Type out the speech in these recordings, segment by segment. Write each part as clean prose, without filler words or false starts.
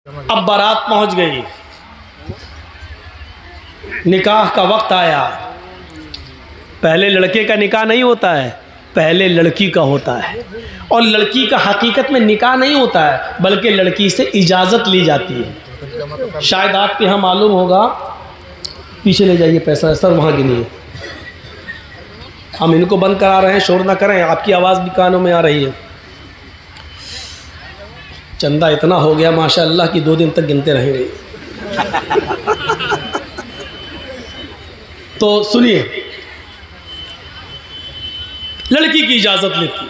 अब बारात पहुंच गई, निकाह का वक्त आया। पहले लड़के का निकाह नहीं होता है, पहले लड़की का होता है। और लड़की का हकीकत में निकाह नहीं होता है, बल्कि लड़की से इजाज़त ली जाती है। शायद आपके यहाँ मालूम होगा, पीछे ले जाइए पैसा सर, वहाँ गिनिए। हम इनको बंद करा रहे हैं, शोर ना करें, आपकी आवाज़ भी कानों में आ रही है। चंदा इतना हो गया माशाअल्लाह कि 2 दिन तक गिनते रहेंगे। तो सुनिए, लड़की की इजाज़त लेती।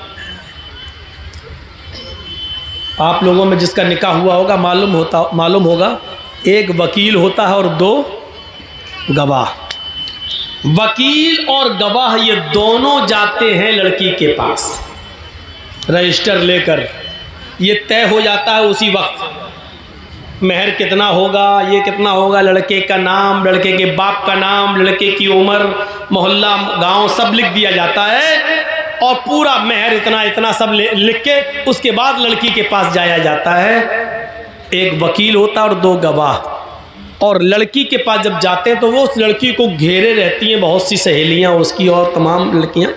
आप लोगों में जिसका निकाह हुआ होगा मालूम होगा, एक वकील होता है और 2 गवाह। वकील और गवाह ये दोनों जाते हैं लड़की के पास रजिस्टर लेकर। ये तय हो जाता है उसी वक्त, महर कितना होगा, ये कितना होगा, लड़के का नाम, लड़के के बाप का नाम, लड़के की उम्र, मोहल्ला, गांव सब लिख दिया जाता है। और पूरा महर इतना इतना सब लिख के उसके बाद लड़की के पास जाया जाता है। एक वकील होता है और 2 गवाह। और लड़की के पास जब जाते हैं तो वो उस लड़की को घेरे रहती हैं बहुत सी सहेलियां उसकी और तमाम लड़कियां।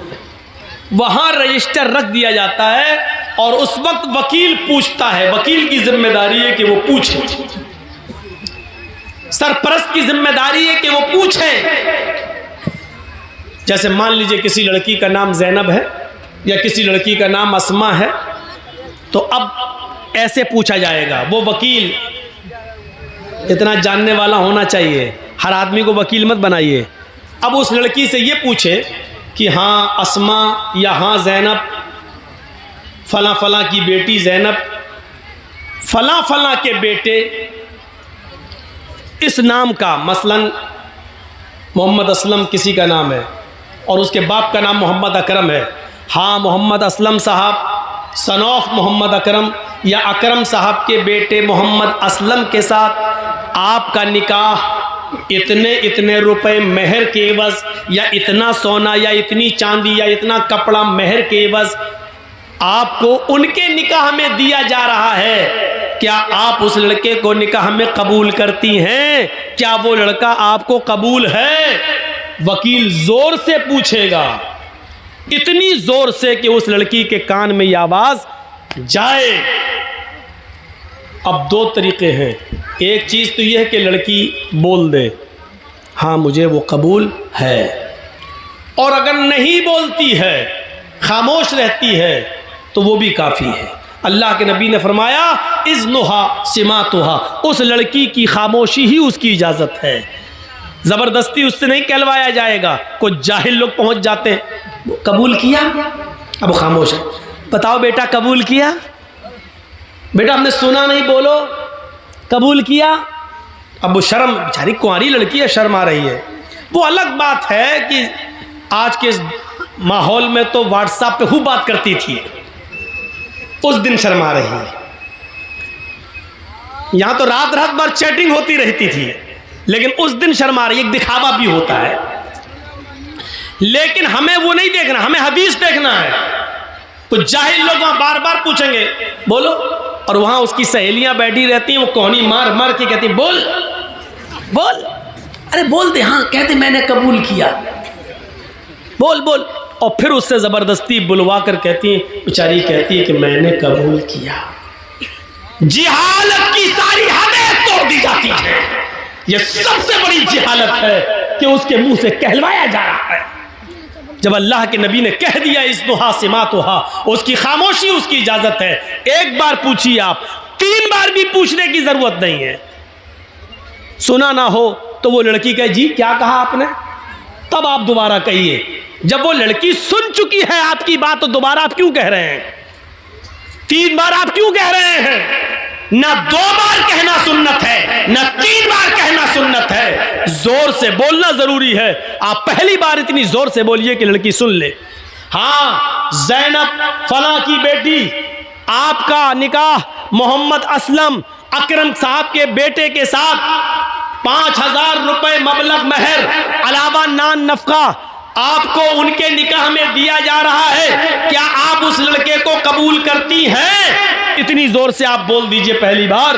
वहाँ रजिस्टर रख दिया जाता है और उस वक्त वकील पूछता है। वकील की जिम्मेदारी है कि वो पूछे, सरपरस्त की जिम्मेदारी है कि वो पूछे। जैसे मान लीजिए किसी लड़की का नाम ज़ैनब है या किसी लड़की का नाम अस्मा है, तो अब ऐसे पूछा जाएगा। वो वकील इतना जानने वाला होना चाहिए, हर आदमी को वकील मत बनाइए। अब उस लड़की से ये पूछे कि हाँ अस्मा या हाँ ज़ैनब, फला फला की बेटी ज़ैनब, फला फला के बेटे इस नाम का, मसलन मोहम्मद असलम किसी का नाम है और उसके बाप का नाम मोहम्मद अकरम है। हाँ मोहम्मद असलम साहब सन ऑफ मोहम्मद अकरम या अकरम साहब के बेटे मोहम्मद असलम के साथ आपका निकाह इतने इतने रुपए महर के एवज, या इतना सोना या इतनी चांदी या इतना कपड़ा महर के एवज आपको उनके निकाह में दिया जा रहा है। क्या आप उस लड़के को निकाह में कबूल करती हैं? क्या वो लड़का आपको कबूल है? वकील जोर से पूछेगा, इतनी जोर से कि उस लड़की के कान में ये आवाज जाए। अब 2 तरीके हैं। एक चीज तो यह है कि लड़की बोल दे हाँ मुझे वो कबूल है, और अगर नहीं बोलती है, खामोश रहती है, तो वो भी काफ़ी है। अल्लाह के नबी ने फरमाया इज़्नुहा सिमातुहा, उस लड़की की खामोशी ही उसकी इजाज़त है। ज़बरदस्ती उससे नहीं कहलवाया जाएगा। कुछ जाहिल लोग पहुंच जाते हैं, कबूल किया, अब खामोश है। बताओ बेटा कबूल किया? बेटा हमने सुना नहीं, बोलो कबूल किया। अब वो शर्म, बेचारी कुंवारी लड़की है, शर्म आ रही है। वो अलग बात है कि आज के माहौल में तो व्हाट्सएप पे खूब बात करती थी, उस दिन शर्मा रही है। यहां तो रात रात भर चैटिंग होती रहती थी, लेकिन उस दिन शर्मा रही है। एक दिखावा भी होता है, लेकिन हमें वो नहीं देखना, हमें हदीस देखना है। तो जाहिल लोग वहां बार बार पूछेंगे बोलो, और वहां उसकी सहेलियां बैठी रहती हैं, वो कोहनी मार मार के कहती बोल बोल, अरे बोल दे, हाँ कहते मैंने कबूल किया, बोल बोल। और फिर उससे ज़बरदस्ती बुलवा कर कहती है, बेचारी कहती है कि मैंने कबूल किया। जिहालत की सारी हदें तोड़ दी जाती है। यह सबसे बड़ी जिहालत है कि उसके मुंह से कहलवाया जा रहा है। जब अल्लाह के नबी ने कह दिया इज़्नुहा सिमातुहा, उसकी खामोशी उसकी इजाज़त है। एक बार पूछिए आप, 3 बार भी पूछने की ज़रूरत नहीं है। सुना ना हो तो वो लड़की कहे जी क्या कहा आपने, तब आप दोबारा कहिए। जब वो लड़की सुन चुकी है आपकी बात, तो दोबारा आप क्यों कह रहे हैं? 3 बार आप क्यों कह रहे हैं? ना 2 बार कहना सुन्नत है, ना 3 बार कहना सुन्नत है। जोर से बोलना जरूरी है। आप पहली बार इतनी जोर से बोलिए कि लड़की सुन ले। हाँ ज़ैनब फला की बेटी, आपका निकाह मोहम्मद असलम अकरम साहब के बेटे के साथ 5000 रुपए मबलग महर अलावा नान नफका आपको उनके निकाह में दिया जा रहा है। क्या आप उस लड़के को कबूल करती हैं? इतनी जोर से आप बोल दीजिए पहली बार।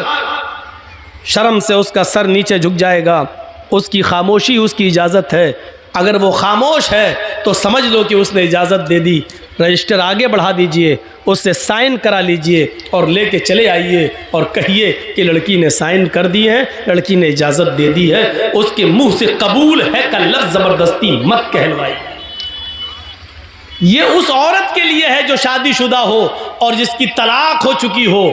शर्म से उसका सर नीचे झुक जाएगा। उसकी खामोशी उसकी इजाज़त है। अगर वो खामोश है तो समझ लो कि उसने इजाज़त दे दी। रजिस्टर आगे बढ़ा दीजिए, उससे साइन करा लीजिए और लेके चले आइए और कहिए कि लड़की ने साइन कर दिए हैं, लड़की ने इजाज़त दे दी है। उसके मुंह से कबूल है का लफ्ज़ ज़बरदस्ती मत कहलवाइए। ये उस औरत के लिए है जो शादीशुदा हो और जिसकी तलाक हो चुकी हो।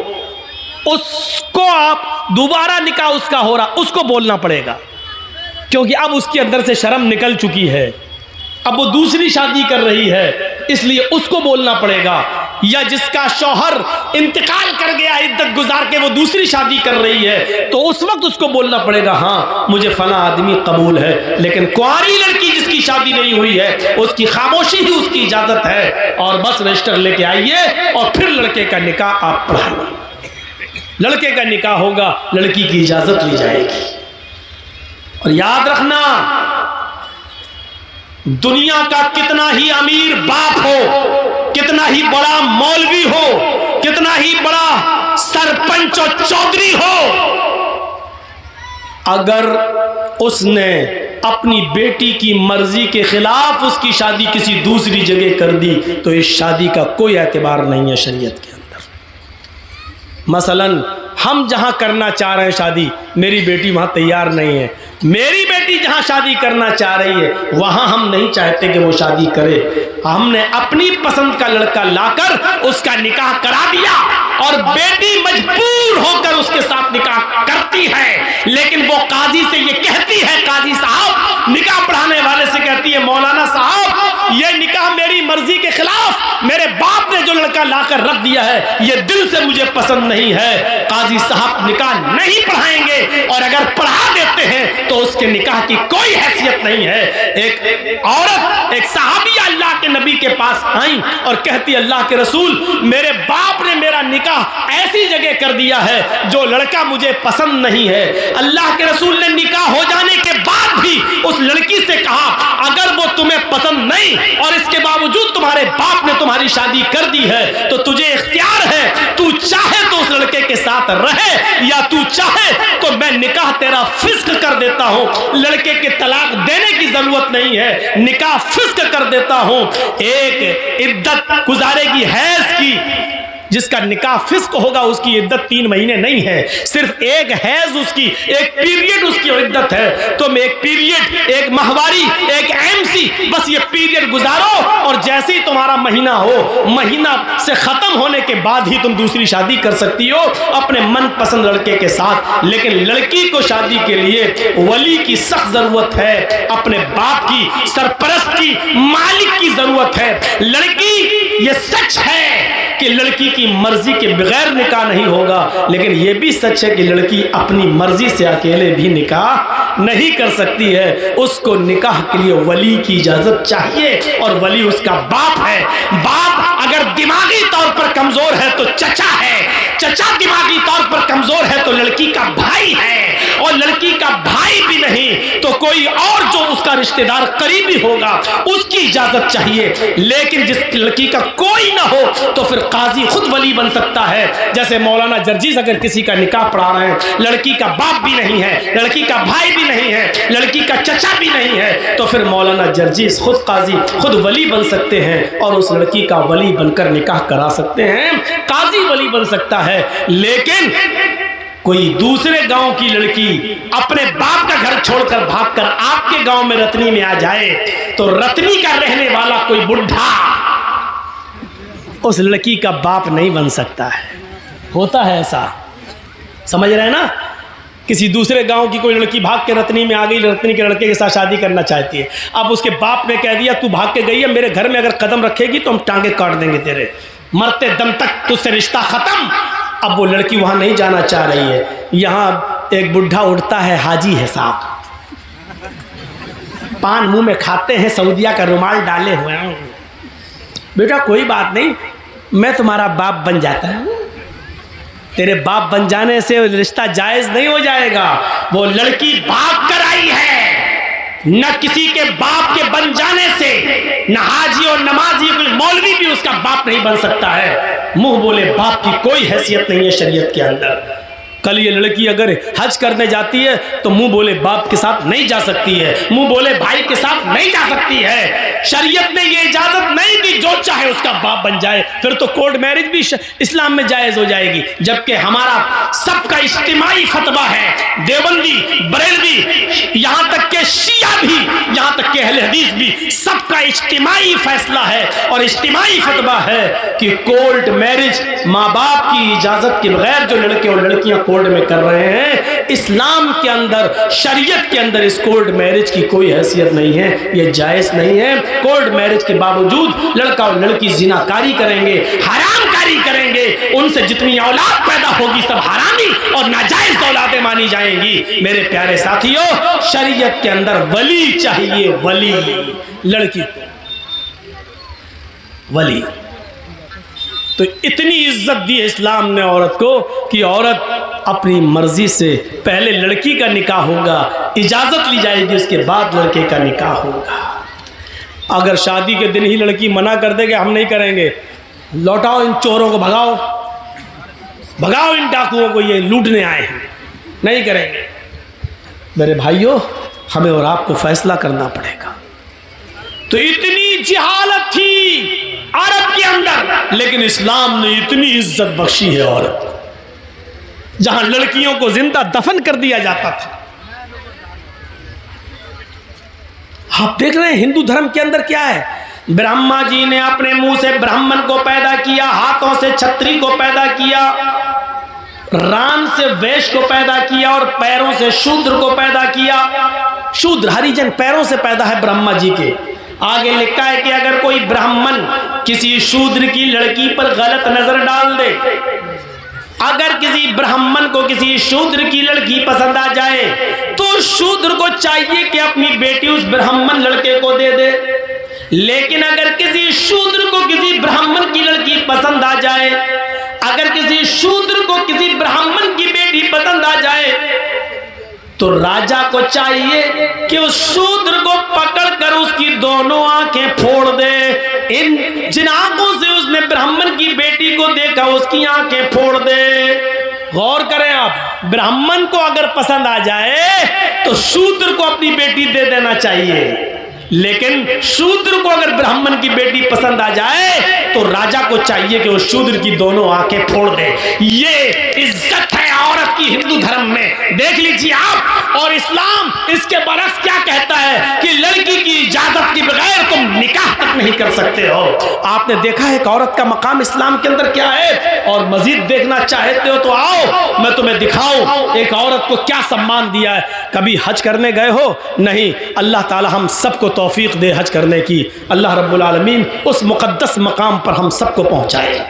उसको आप दोबारा निकाह उसका हो रहा, उसको बोलना पड़ेगा, क्योंकि अब उसके अंदर से शर्म निकल चुकी है। अब वो दूसरी शादी कर रही है, इसलिए उसको बोलना पड़ेगा। या जिसका शौहर इंतकाल कर गया, इद्दत गुजार के वो दूसरी शादी कर रही है, तो उस वक्त उसको बोलना पड़ेगा, हाँ मुझे फला आदमी कबूल है। लेकिन कुंवारी लड़की जिसकी शादी नहीं हुई है, उसकी खामोशी ही उसकी इजाजत है। और बस रजिस्टर लेके आइए और फिर लड़के का निकाह आप पढ़ाइए। लड़के का निकाह होगा, लड़की की इजाजत ली जाएगी। और याद रखना, दुनिया का कितना ही अमीर बाप हो, कितना ही बड़ा मौलवी हो, कितना ही बड़ा सरपंच और चौधरी हो, अगर उसने अपनी बेटी की मर्जी के खिलाफ उसकी शादी किसी दूसरी जगह कर दी तो इस शादी का कोई एतबार नहीं है शरीयत के अंदर। मसलन हम जहां करना चाह रहे हैं शादी, मेरी बेटी वहां तैयार नहीं है। मेरी बेटी जहां शादी करना चाह रही है वहां हम नहीं चाहते कि वो शादी करे। हमने अपनी पसंद का लड़का लाकर उसका निकाह करा दिया और बेटी मजबूर होकर उसके साथ निकाह करती है। लेकिन वो काजी से ये कहती है, काजी साहब निकाह पढ़ाने वाले से कहती है, मौलाना साहब ये निकाह मेरी मर्जी के खिलाफ मेरे बाप ने जो लड़का लाकर रख दिया है, ये दिल से मुझे पसंद नहीं है। काजी साहब निकाह नहीं पढ़ाएंगे और अगर पढ़ा देते हैं तो उसके निकाह की कोई हैसियत नहीं है। एक औरत, एक सहाबिया अल्लाह के नबी के पास आई और कहती, अल्लाह के रसूल मेरे बाप ने मेरा निकाह ऐसी जगह कर दिया है जो लड़का मुझे पसंद नहीं है। अल्लाह के रसूल ने निकाह हो जाने के बाद भी उस लड़की से कहा, अगर वो तुम्हें पसंद नहीं और इसके बावजूद तुम्हारे बाप ने तुम्हारी शादी कर दी है तो तुझे इख्तियार है, तू चाहे तो उस लड़के के साथ रहे या तू चाहे तो मैं निकाह तेरा फिस्क कर देता हूं। लड़के के तलाक देने की जरूरत नहीं है, निकाह फिस्क कर देता हूं। एक इद्दत गुजारेगी हैज की, जिसका निकाह फिस्क होगा उसकी इद्दत 3 महीने नहीं है, सिर्फ एक हैज उसकी, एक पीरियड उसकी इद्दत है। तुम एक पीरियड, एक माहवारी, एक एमसी, बस ये पीरियड गुजारो और जैसे ही तुम्हारा महीना हो, महीना से खत्म होने के बाद ही तुम दूसरी शादी कर सकती हो अपने मनपसंद लड़के के साथ। लेकिन लड़की को शादी के लिए वली की सख्त जरूरत है, अपने बाप की, सरपरस्त की, मालिक की जरूरत है। लड़की, ये सच है कि लड़की की मर्जी के बगैर निकाह नहीं होगा, लेकिन यह भी सच है कि लड़की अपनी मर्जी से अकेले भी निकाह नहीं कर सकती है। उसको निकाह के लिए वली की इजाजत चाहिए और वली उसका बाप है। बाप अगर दिमागी तौर पर कमजोर है तो चचा है, चचा दिमागी तौर पर कमजोर है तो लड़की का भाई है, और लड़की का भाई भी नहीं तो कोई और जो उसका रिश्तेदार करीबी होगा उसकी इजाजत चाहिए। लेकिन जिस लड़की का कोई ना हो तो फिर काजी खुद वली बन सकता है। जैसे मौलाना जर्जीस अगर किसी का निकाह पढ़ा रहे हैं, लड़की का बाप भी नहीं है, लड़की का भाई भी नहीं है, लड़की का चचा भी नहीं है, तो फिर मौलाना जर्जीस खुद काजी, खुद वली बन सकते हैं और उस लड़की का वली बनकर निकाह करा सकते हैं। काजी वली बन सकता है। लेकिन कोई दूसरे गांव की लड़की अपने बाप का घर छोड़कर भागकर आपके गांव में रतनी में आ जाए तो रतनी का रहने वाला कोई बुढ़ा उस लड़की का बाप नहीं बन सकता है। होता है ऐसा, समझ रहे हैं ना। किसी दूसरे गांव की कोई लड़की भाग के रतनी में आ गई, रतनी के लड़के के साथ शादी करना चाहती है। अब उसके बाप ने कह दिया तू भाग के गई है, मेरे घर में अगर कदम रखेगी तो हम टांगे काट देंगे तेरे, मरते दम तक तुझसे रिश्ता खत्म। अब वो लड़की वहां नहीं जाना चाह रही है। यहां एक बुढ़ा उठता है, हाजी है साहब, पान मुंह में खाते हैं, सऊदिया का रुमाल डाले हुए हैं। बेटा कोई बात नहीं, मैं तुम्हारा बाप बन जाता हूं। तेरे बाप बन जाने से रिश्ता जायज नहीं हो जाएगा। वो लड़की भाग कर आई है, न किसी के बाप के बन जाने से न हाजी और नमाजी कोई मौलवी भी उसका बाप नहीं बन सकता है। मुंह बोले बाप की कोई हैसियत नहीं है शरीयत के अंदर। कल ये लड़की अगर हज करने जाती है तो मुंह बोले बाप के साथ नहीं जा सकती है, मुंह बोले भाई के साथ नहीं जा सकती है। शरीयत ने ये इजाजत नहीं दी जो चाहे उसका बाप बन जाए, फिर तो कोर्ट मैरिज भी इस्लाम में जायज हो जाएगी। जबकि हमारा सबका इज्तिमाई फतवा है, देवबंदी, बरेलवी, यहाँ तक के शिया भी, यहाँ तक के अहले हदीस भी, सबका इज्तिमाई फैसला है और इज्तिमाई फतवा है कि कोर्ट मैरिज माँ बाप की इजाजत के बगैर जो लड़के और लड़कियां कोर्ट में कर रहे हैं, इस्लाम के अंदर, शरीयत के अंदर इस कोर्ट मैरिज की कोई हैसियत नहीं है, ये जायज नहीं है। कोर्ट मैरिज के बावजूद लड़का और लड़की जिनाकारी करेंगे, हरामकारी करेंगे, उनसे जितनी औलाद पैदा होगी सब हरामी और नाजायज औलादें मानी जाएंगी। मेरे प्यारे साथियों, शरीयत के अंदर वली चाहिए, वली, लड़की वली। तो इतनी इज्जत दी है इस्लाम ने औरत को कि औरत अपनी मर्जी से पहले लड़की का निकाह होगा, इजाजत ली जाएगी, उसके बाद लड़के का निकाह होगा। अगर शादी के दिन ही लड़की मना कर दे कि हम नहीं करेंगे, लौटाओ इन चोरों को, भगाओ भगाओ इन डाकुओं को, ये लूटने आए हैं, नहीं करेंगे। मेरे भाइयों, हमें और आपको फैसला करना पड़ेगा। तो इतनी जिहालत थी अरब के अंदर, लेकिन इस्लाम ने इतनी इज्जत बख्शी है औरत, जहां लड़कियों को जिंदा दफन कर दिया जाता था। आप देख रहे हैं हिंदू धर्म के अंदर क्या है। ब्रह्मा जी ने अपने मुंह से ब्राह्मण को पैदा किया, हाथों से छत्री को पैदा किया, रान से वैश्य को पैदा किया और पैरों से शूद्र को पैदा किया। शूद्र हरिजन पैरों से पैदा है ब्रह्मा जी के। आगे लिखा है कि अगर कोई ब्राह्मण किसी शूद्र की लड़की पर गलत नजर डाल दे, अगर किसी ब्राह्मण को किसी शूद्र की लड़की पसंद आ जाए तो शूद्र को चाहिए कि अपनी बेटी उस ब्राह्मण लड़के को दे दे। लेकिन अगर किसी शूद्र को किसी ब्राह्मण की लड़की पसंद आ जाए, अगर किसी शूद्र को किसी ब्राह्मण की बेटी पसंद आ जाए, तो राजा को चाहिए कि उस शूद्र को पकड़कर उसकी दोनों आंखें फोड़ दे। इन जिन आंखों से उसने ब्राह्मण की बेटी को देखा उसकी आंखें फोड़ दे। गौर करें आप, ब्राह्मण को अगर पसंद आ जाए तो शूद्र को अपनी बेटी दे देना चाहिए, लेकिन शूद्र को अगर ब्राह्मण की बेटी पसंद आ जाए तो राजा को चाहिए कि वो शूद्र की दोनों आंखें फोड़ दे। ये इज्जत है औरत की हिंदू धर्म में, देख लीजिए आप। और इस्लाम इसके बरस क्या कहता है कि लड़की की इजाजत के बगैर तुम निकाह तक नहीं कर सकते हो। आपने देखा है कि औरत का मकाम इस्लाम के अंदर क्या है, और मजीद देखना चाहते हो तो आओ मैं तुम्हें दिखाऊं एक औरत को क्या सम्मान दिया है। कभी हज करने गए हो? नहीं। अल्लाह ताला हम सबको तौफीक दे हज करने की। अल्लाह रब्बुल आलमीन उस मुक़द्दस मकाम पर हम सबको पहुंचाए।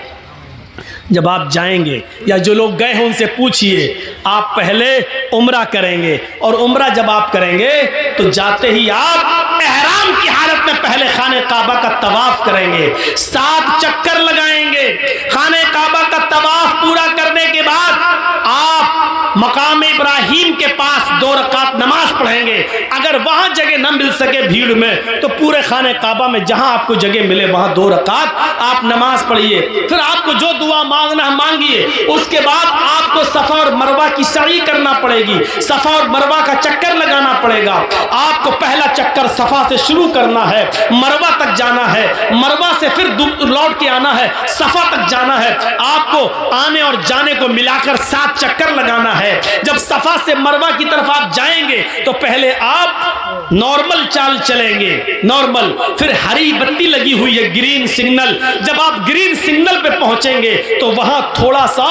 जब आप जाएंगे या जो लोग गए हैं उनसे पूछिए, आप पहले उम्रा करेंगे, और उम्रा जब आप करेंगे तो जाते ही आप एहराम की हालत में पहले खाने काबा का तवाफ करेंगे, 7 चक्कर लगाएंगे। खाने काबा का तवाफ पूरा करने के बाद आप मकाम इब्राहिम के पास 2 रकात नमाज पढ़ेंगे। अगर वहां जगह न मिल सके भीड़ में तो पूरे खाने काबा में जहां आपको जगह मिले वहां 2 रकात आप नमाज पढ़िए। फिर आपको जो दुआ मांगना है मांगिए। उसके बाद आपको सफा और मरवा की सई करना पड़ेगी, सफा और मरवा का चक्कर लगाना पड़ेगा। आपको पहला चक्कर सफा से शुरू करना है, मरवा तक जाना है, मरवा से फिर लौट के आना है, सफा तक जाना है। आपको आने और जाने को मिलाकर 7 चक्कर लगाना है। जब सफा से मरवा की तरफ आप जाएंगे तो पहले आप नॉर्मल चाल चलेंगे, नॉर्मल, फिर हरी बत्ती लगी हुई है, ग्रीन सिग्नल। जब आप ग्रीन सिग्नल पे पहुंचेंगे तो वहां थोड़ा सा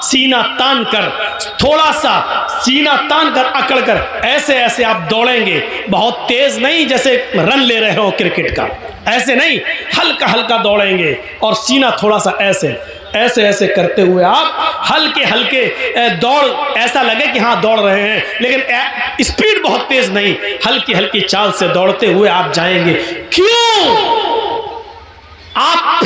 सीना तान कर, थोड़ा सा सीना तान कर, अकड़ कर ऐसे ऐसे आप दौड़ेंगे। बहुत तेज नहीं जैसे रन ले रहे हो क्रिकेट का, ऐसे नहीं, हल्का हल्का दौड़ेंगे और सीना थोड़ा सा ऐसे ऐसे ऐसे करते हुए आप हल्के हल्के दौड़, ऐसा लगे कि हाँ दौड़ रहे हैं, लेकिन स्पीड बहुत तेज नहीं, हल्की हल्की चाल से दौड़ते हुए आप जाएंगे। क्यों? आप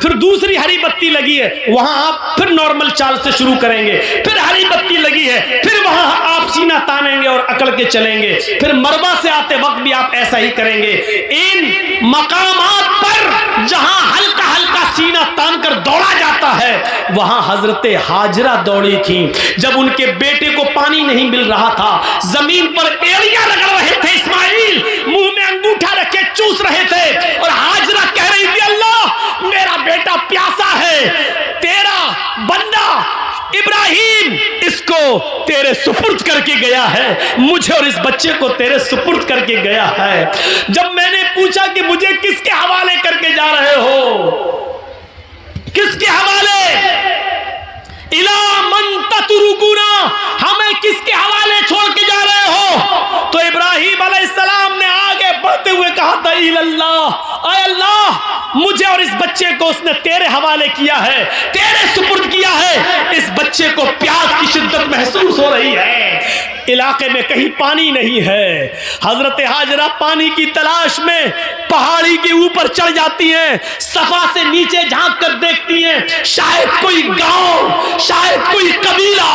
फिर दूसरी हरी बत्ती लगी है, वहां आप फिर नॉर्मल चाल से शुरू करेंगे। फिर हरी बत्ती लगी है, फिर वहां आप सीना तानेंगे और अकड़ के चलेंगे। फिर मरवा से आते वक्त भी आप ऐसा ही करेंगे। इन मकामात पर जहां हल्का हल्का सीना तान कर दौड़ा जाता है वहां हजरते हाजरा दौड़ी थी। जब उनके बेटे को पानी नहीं मिल रहा था, जमीन पर एड़ियां रगड़ रहे थे इस्माइल, मुंह में अंगूठा रखे चूस रहे थे, और हाजरा कह रही थी अल्लाह मेरा बेटा प्यासा है, तेरा बंदा इब्राहिम इसको तेरे सुपुर्द करके गया है, मुझे और इस बच्चे को तेरे सुपुर्द करके गया है। जब मैंने पूछा कि मुझे किसके हवाले करके जा रहे हो, किसके हवाले, इला मन ततरुकुना, हमें किसके हवाले छोड़ के जा रहे हो? तो इब्राहिम अलैहिस्सलाम ने आगे बढ़ते हुए कहा था इल्लल्लाह, आय अल्लाह मुझे और इस बच्चे को उसने तेरे हवाले किया है, तेरे सुपुर्द किया है। इस बच्चे को प्यास की शिद्दत महसूस हो रही है, इलाके में कहीं पानी नहीं है। हजरत हाजरा पानी की तलाश में पहाड़ी के ऊपर चढ़ जाती हैं, सफा से नीचे झांक कर देखती हैं, शायद कोई गांव, शायद कोई कबीला,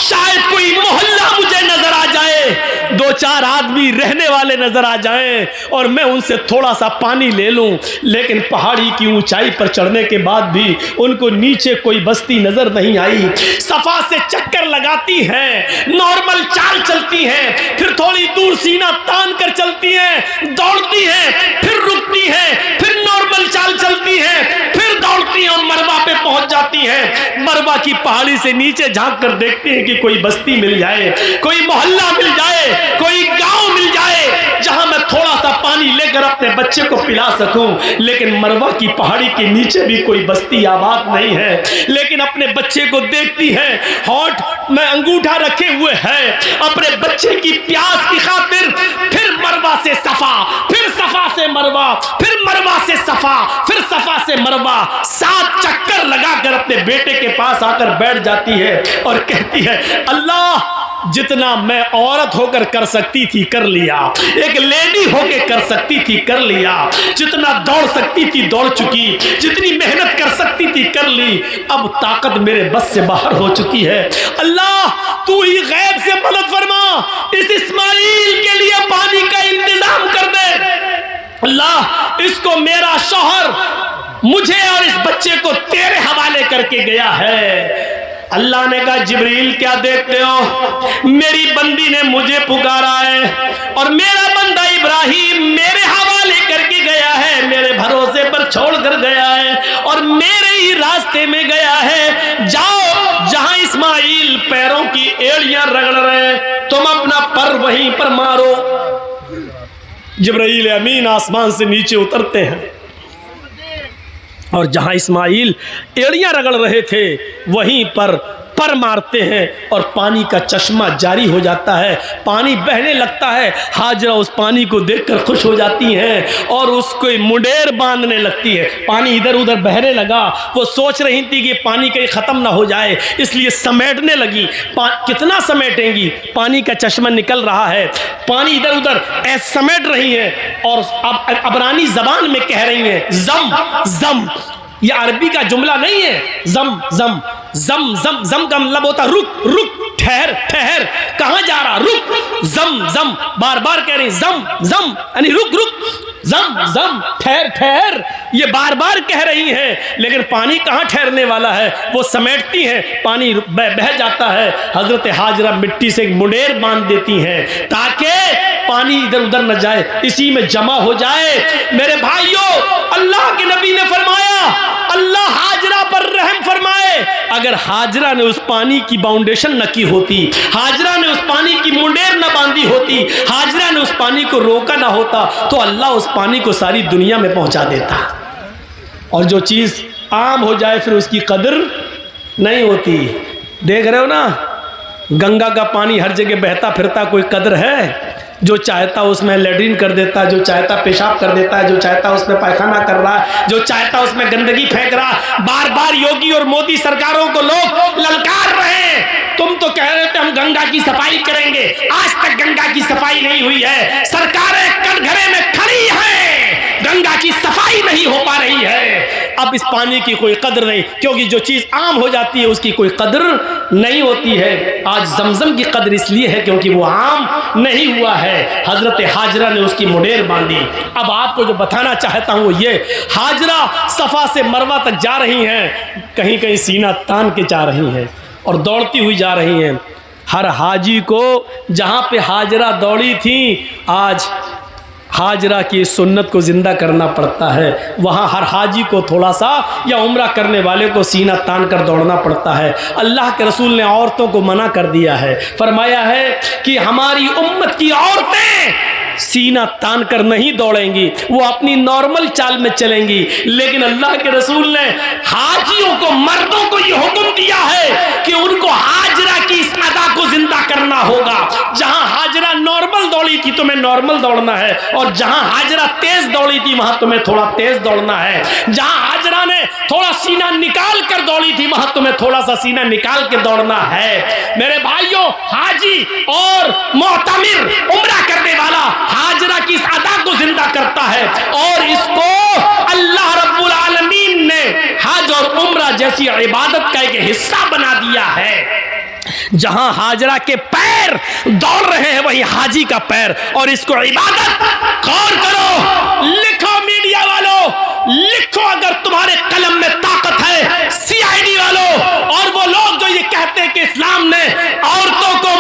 शायद कोई मोहल्ला मुझे नजर आ जाए, दो चार आदमी रहने वाले नजर आ जाएं और मैं उनसे थोड़ा सा पानी ले लूं। लेकिन पहाड़ी की ऊंचाई पर चढ़ने के बाद भी उनको नीचे कोई बस्ती नजर नहीं आई। सफा से चक्कर लगाती हैं, नॉर्मल चाल चलती हैं, फिर थोड़ी दूर सीना तान कर चलती हैं, दौड़ती हैं, फिर रुकती हैं, फिर नॉर्मल चाल चलती हैं, फिर दौड़ती हैं और मरवा पे पहुंच जाती हैं। मरवा की पहाड़ी से नीचे झांक कर देखती हैं कि कोई बस्ती मिल जाए, कोई मोहल्ला मिल जाए, कोई गांव मिल जाए जहां मैं थोड़ा सा पानी लेकर अपने बच्चे को पिला सकूं। लेकिन मरवा की पहाड़ी के नीचे भी कोई बस्ती आबाद नहीं है। लेकिन अपने बच्चे को देखती है, होठ में अंगूठा रखे हुए है, अपने बच्चे की प्यास की खातिर फिर मरवा से सफा, फिर सफा से मरवा, फिर मरवा से सफा, फिर सफा से मरवा, 7 चक्कर लगाकर अपने बेटे के पास आकर बैठ जाती है और कहती है अल्लाह जितना मैं औरत होकर कर सकती थी कर लिया, एक लेडी होकर कर सकती थी कर लिया, जितना दौड़ सकती थी दौड़ चुकी, जितनी मेहनत कर सकती थी कर ली, अब ताकत मेरे बस से बाहर हो चुकी है। अल्लाह तू ही गैब से मदद फरमा, इस इस्माइल के लिए पानी का इंतजाम कर दे। अल्लाह इसको मेरा शौहर मुझे और इस बच्चे को तेरे हवाले करके गया है। अल्लाह ने कहा जिब्रील क्या देखते हो, मेरी बंदी ने मुझे पुकारा है और मेरा बंदा इब्राहिम मेरे हवाले करके गया है, मेरे भरोसे पर छोड़ कर गया है और मेरे ही रास्ते में गया है। जाओ जहां इस्माइल पैरों की एड़ियां रगड़ रहे तुम अपना पर वहीं पर मारो। जिब्रील अमीन आसमान से नीचे उतरते हैं और जहां इस्माइल एड़ियां रगड़ रहे थे वहीं पर मारते हैं और पानी का चश्मा जारी हो जाता है, पानी बहने लगता है। हाजरा उस पानी को देखकर खुश हो जाती हैं और उसको मुंडेर बांधने लगती है। पानी इधर उधर बहने लगा, वो सोच रही थी कि पानी कहीं ख़त्म ना हो जाए, इसलिए समेटने लगी। कितना समेटेंगी, पानी का चश्मा निकल रहा है, पानी इधर उधर ऐसे समेट रही है और अब अबरानी जबान में कह रही हैं जम जम। यह अरबी का जुमला नहीं है, जम जम जम जम जम का मतलब होता रुक रुक, ठहर ठहर, कहां जा रहा, रुक, जम जम, बार बार कह रही जम जम यानी रुक रुक, जम जम ठहर ठहर, ये बार बार कह रही हैं। लेकिन पानी कहां ठहरने वाला है, वो समेटती हैं, पानी बह जाता है। हजरत हाजरा मिट्टी से एक मुंडेर बांध देती हैं ताकि पानी इधर उधर न जाए, इसी में जमा हो जाए। मेरे भाइयों, अल्लाह के नबी ने फरमाया अल्लाह हाजरा पर रहम फरमाए। अगर हाजरा ने उस पानी की बाउंडेशन न की होती, हाजरा ने उस पानी की मुंडेर न बांधी होती, हाजरा ने उस पानी को रोका ना होता, तो अल्लाह उस पानी को सारी दुनिया में पहुंचा देता। और जो चीज़ आम हो जाए फिर उसकी कदर नहीं होती। देख रहे हो ना, गंगा का पानी हर जगह बहता फिरता, कोई कदर है? जो चाहता उसमें लेट्रिन कर देता है, जो चाहता पेशाब कर देता है, जो चाहता उसमें पायखाना कर रहा है, जो चाहता उसमें गंदगी फेंक रहा है। बार बार योगी और मोदी सरकारों को लोग ललकार रहे हैं तुम तो कह रहे थे हम गंगा की सफाई करेंगे, आज तक गंगा की सफाई नहीं हुई है। सरकारें कटघरे में खड़ी हैं, गंगा की सफाई नहीं हो पा रही है। अब इस पानी की कोई कदर नहीं, क्योंकि जो चीज आम हो जाती है उसकी कोई कदर नहीं होती है। आज जमजम की कदर इसलिए है क्योंकि वो आम नहीं हुआ है। हजरत हाजरा ने उसकी मुडेर बांधी। अब आपको जो बताना चाहता हूं वो ये, हाजरा सफा से मरवा तक जा रही हैं, कहीं कहीं सीना तान के जा रही हैं और दौड़ती हुई जा रही हैं। हर हाजी को जहां पे हाजरा दौड़ी थी, आज हाजरा की सुन्नत को जिंदा करना पड़ता है। वहाँ हर हाजी को थोड़ा सा या उम्रा करने वाले को सीना तान कर दौड़ना पड़ता है। अल्लाह के रसूल ने औरतों को मना कर दिया है, फरमाया है कि हमारी उम्मत की औरतें सीना तान कर नहीं दौड़ेंगी, वो अपनी नॉर्मल चाल में चलेंगी। लेकिन अल्लाह के रसूल ने हाजियों को, मर्दों को ये हुक्म दिया है कि उनको हाजरा की इस अदा को जिंदा करना होगा। जहां हाजरा नॉर्मल दौड़ी थी तुम्हें नॉर्मल दौड़ना है, और जहां हाजरा तेज दौड़ी थी वहां तुम्हें थोड़ा तेज दौड़ना है। जहां हाजरा ने थोड़ा सीना निकाल कर दौड़ी थी वहां तुम्हें थोड़ा सा सीना निकाल के दौड़ना है। मेरे भाइयों, हाजी और मोतमिर, उम्रा करने वाला हाजरा की इस अदा को जिंदा करता है, और इसको अल्लाह रब्बुल आलमीन ने हज और उम्रा जैसी इबादत का एक हिस्सा बना दिया है। जहां हाजरा के पैर दौड़ रहे हैं वहीं हाजी का पैर, और इसको इबादत। गौर करो, लिखो मीडिया वालों, लिखो अगर तुम्हारे कलम में ताकत है, सीआईडी वालों और वो लोग जो ये कहते हैं कि इस्लाम ने औरतों को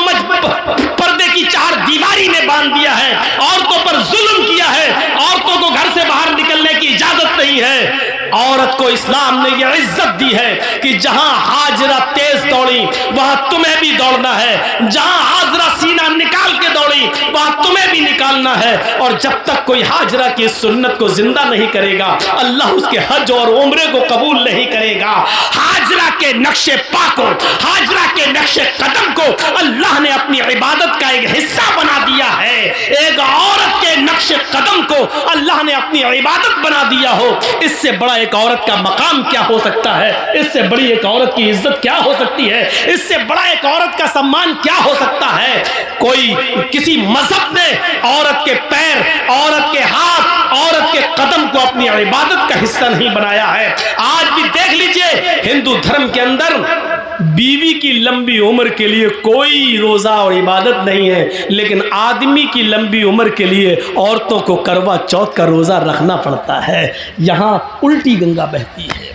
पर्दे की चार दीवारी में बांध दिया है, औरतों पर जुल्म किया है, औरतों को घर से बाहर निकलने की इजाजत नहीं है। औरत को इस्लाम ने यह इज्जत दी है कि जहां हाजरा तेज दौड़ी वहां तुम्हें भी दौड़ना है, जहां हाजरा सीना निकाल के दौड़ी वहां तुम्हें भी निकालना है। और जब तक कोई हाजरा की सुन्नत को जिंदा नहीं करेगा, अल्लाह उसके हज और उम्रे को कबूल नहीं करेगा। हाजरा के नक्शे पा को, हाजरा के नक्शे कदम को अल्लाह ने अपनी इबादत का एक हिस्सा बना दिया है। एक औरत के नक्शे कदम को अल्लाह ने अपनी इबादत बना दिया हो, इससे बड़ा एक औरत का मकाम क्या हो सकता है? इससे बड़ी एक औरत की इज्जत क्या हो सकती है? इससे बड़ा एक औरत का सम्मान क्या हो सकता है? कोई किसी मजहब ने औरत के पैर, औरत के हाथ, औरत के कदम को अपनी इबादत का हिस्सा नहीं बनाया है। आज भी देख लीजिए, हिंदू धर्म के अंदर बीवी की लंबी उम्र के लिए कोई रोजा और इबादत नहीं है, लेकिन आदमी की लंबी उम्र के लिए औरतों को करवा चौथ का रोजा रखना पड़ता है। यहाँ उल्टी गंगा बहती है।